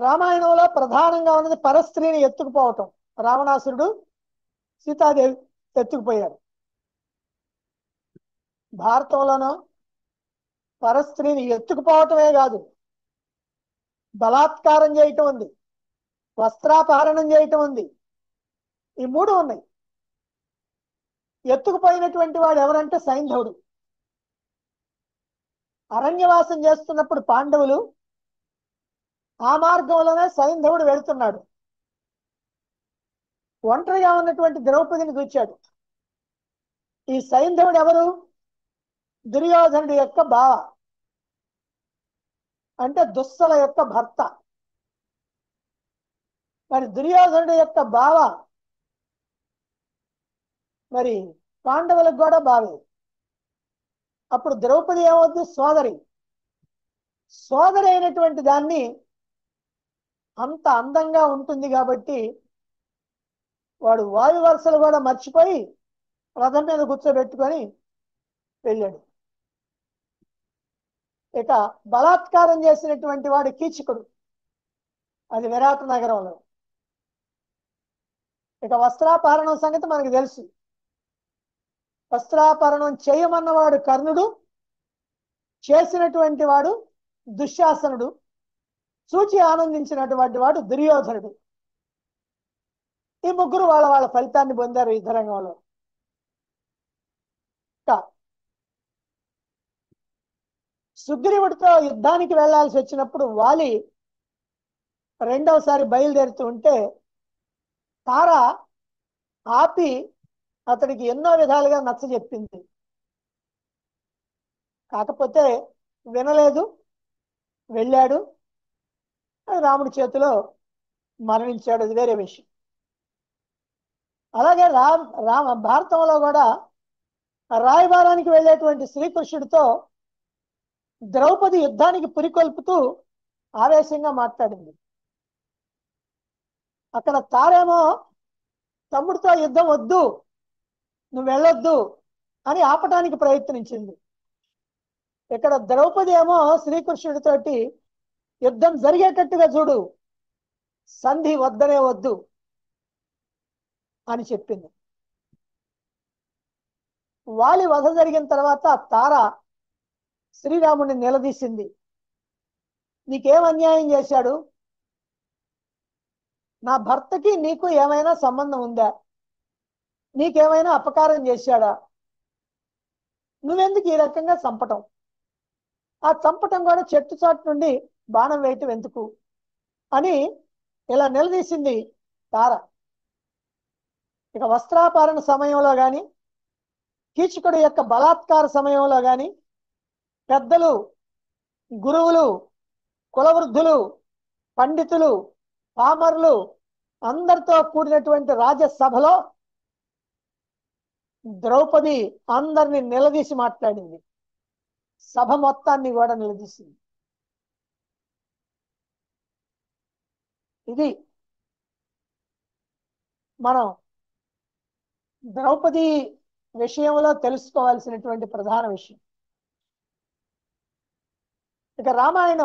రామాయణంలో ప్రధానంగా ఉన్నది పరస్త్రీని ఎత్తుకుపోవటం. రావణాసురుడు సీతాదేవి ఎత్తుకుపోయాడు. భారతంలోనూ పరస్త్రీని ఎత్తుకుపోవటమే కాదు, బలాత్కారం చేయటం ఉంది, వస్త్రాపహరణం చేయటం ఉంది. ఈ మూడు ఉన్నాయి. ఎత్తుకుపోయినటువంటి వాడు ఎవరంటే సైంధవుడు. అరణ్యవాసం చేస్తున్నప్పుడు పాండవులు ఆ మార్గంలోనే సైంధవుడు వెళ్తున్నాడు. ఒంటరిగా ఉన్నటువంటి ద్రౌపదిని చూచాడు. ఈ సైంధవుడు ఎవరు? దుర్యోధనుడి యొక్క బావ, అంటే దుస్సల యొక్క భర్త. మరి దుర్యోధనుడి యొక్క బావ మరి పాండవులకు కూడా బావే. అప్పుడు ద్రౌపది ఏమవుద్ది? సోదరి. సోదరి అయినటువంటి దాన్ని అంత అందంగా ఉంటుంది కాబట్టి వాడు వాయు వరుసలు కూడా మర్చిపోయి రథం మీద కూర్చోబెట్టుకొని వెళ్ళాడు. ఇక బలాత్కారం చేసినటువంటి వాడు కీచకుడు, అది విరాట నగరంలో. ఇక వస్త్రాపహరణం సంగతి మనకు తెలుసు. వస్త్రాపహరణం చేయమన్నవాడు కర్ణుడు, చేసినటువంటి వాడు దుశ్శాసనుడు, చూచి ఆనందించినటువంటి వాడు దుర్యోధనుడు. ఈ ముగ్గురు వాళ్ళ వాళ్ళ ఫలితాన్ని పొందారు యుద్ధరంగంలో. సుగ్రీవుడితో యుద్ధానికి వెళ్లాల్సి వచ్చినప్పుడు వాలి రెండవసారి బయలుదేరుతూ ఉంటే తార ఆపి అతడికి ఎన్నో విధాలుగా నచ్చజెప్పింది. కాకపోతే వినలేదు, వెళ్ళాడు, రాముడి చేతిలో మరణించాడు. అది వేరే విషయం. అలాగే భారతంలో కూడా రాయబారానికి వెళ్ళేటువంటి శ్రీకృష్ణుడితో ద్రౌపది యుద్ధానికి పురికొల్పుతూ ఆవేశంగా మాట్లాడింది. అక్కడ తారేమో తమ్ముడితో యుద్ధం వద్దు, నువ్వు వెళ్ళొద్దు అని ఆపటానికి ప్రయత్నించింది. ఇక్కడ ద్రౌపది ఏమో శ్రీకృష్ణుడితోటి యుద్ధం జరిగేటట్టుగా చూడు, సంధి వద్దనే వద్దు అని చెప్పింది. వాలి వధ జరిగిన తర్వాత తార శ్రీరాముడిని నిలదీసింది. నీకేం అన్యాయం చేశాడు? నా భర్తకి నీకు ఏమైనా సంబంధం ఉందా? నీకేమైనా అపకారం చేశాడా? నువ్వెందుకు ఈ రకంగా చంపటం? ఆ చంపటం కూడా చెట్టు చాటు నుండి బాణం వేయటం ఎందుకు అని ఇలా నిలదీసింది తార. ఇక వస్త్రాపహరణ సమయంలో కానీ, కీచకుడి యొక్క బలాత్కార సమయంలో కానీ పెద్దలు, గురువులు, కులవృద్ధులు, పండితులు, పామరులు అందరితో కూడినటువంటి రాజ్యసభలో ద్రౌపది అందరిని నిలదీసి మాట్లాడింది. సభ మొత్తాన్ని కూడా నిలదీసింది. ఇది మనం ద్రౌపది విషయంలో తెలుసుకోవాల్సినటువంటి ప్రధాన విషయం. ఇక రామాయణం